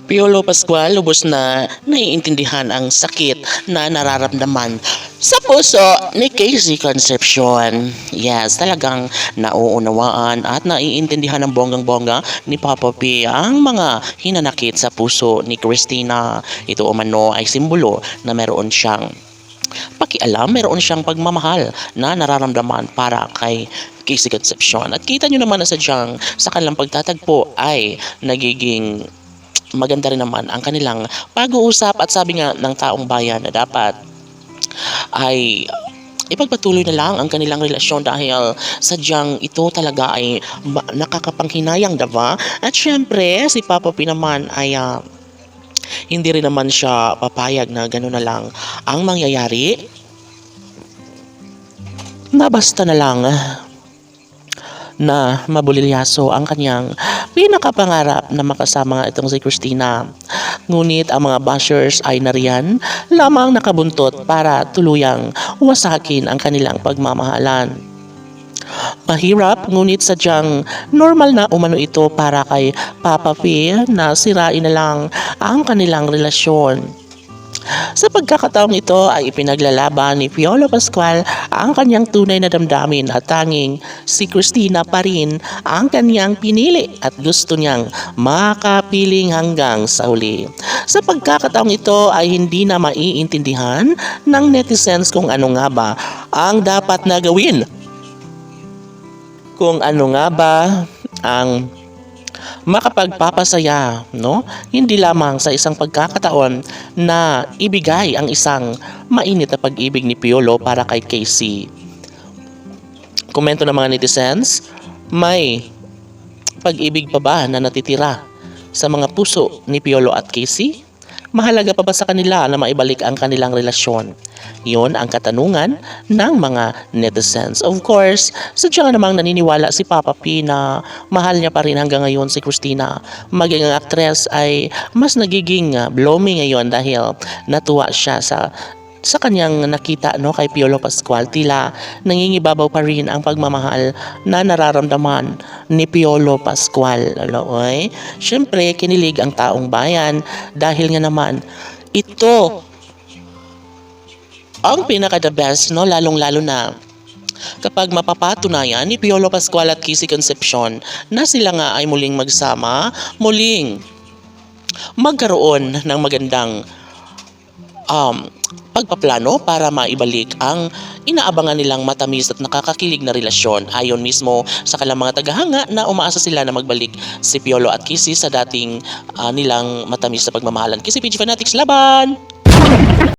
Piolo Pascual, lubos na naiintindihan ang sakit na nararamdaman sa puso ni Casey Concepcion. Yes, talagang nauunawaan at naiintindihan ng bonggang-bongga ni Papa P ang mga hinanakit sa puso ni Christina. Ito umano ay simbolo na meron siyang pakialam, meron siyang pagmamahal na nararamdaman para kay Casey Concepcion. At kita nyo naman na sadyang sa kanilang pagtatagpo ay nagiging maganda rin naman ang kanilang pag-uusap, at sabi nga ng taong bayan na dapat ay ipagpatuloy na lang ang kanilang relasyon dahil sadyang ito talaga ay nakakapanghinayang, diba? At syempre si Papa P naman ay hindi rin naman siya papayag na gano'n na lang ang mangyayari, na basta na lang na mabulilyaso ang kanyang pinakapangarap na makasama itong si Christina. Ngunit ang mga bashers ay nariyan lamang nakabuntot para tuluyang wasakin ang kanilang pagmamahalan. Mahirap, ngunit sadyang normal na umano ito para kay Papa P na sirain na lang ang kanilang relasyon. Sa pagkakataong ito ay ipinaglalaban ni Piolo Pascual ang kanyang tunay na damdamin at tanging si Christina pa rin ang kanyang pinili at gusto niyang makapiling hanggang sa huli. Sa pagkakataong ito ay hindi na maiintindihan ng netizens kung ano nga ba ang dapat na gawin. Kung ano nga ba ang makapagpapasaya, no? Hindi lamang sa isang pagkakataon na ibigay ang isang mainit na pag-ibig ni Piolo para kay Casey. Komento ng mga netizens, may pag-ibig pa ba na natitira sa mga puso ni Piolo at Casey? Mahalaga pa ba sa kanila na maibalik ang kanilang relasyon? Yon ang katanungan ng mga netizens. Of course, sadya namang naniniwala si Papa P na mahal niya pa rin hanggang ngayon si Christina. Maging ang actress ay mas nagiging blooming ngayon dahil natuwa siya sa kanyang nakita, no, kay Piolo Pascual. Tila nangingibabaw pa rin ang pagmamahal na nararamdaman ni Piolo Pascual. Okay? Siyempre, kinilig ang taong bayan dahil nga naman ito ang pinaka-the best, no, lalong-lalo na kapag mapapatunayan ni Piolo Pascual at Casey Concepcion na sila nga ay muling magsama, muling magkaroon ng magandang pagpaplano para maibalik ang inaabangan nilang matamis at nakakakilig na relasyon. Ayon mismo sa kanilang mga tagahanga na umaasa sila na magbalik si Piolo at Casey sa dating nilang matamis na pagmamahalan. Casey PG Fanatics, laban!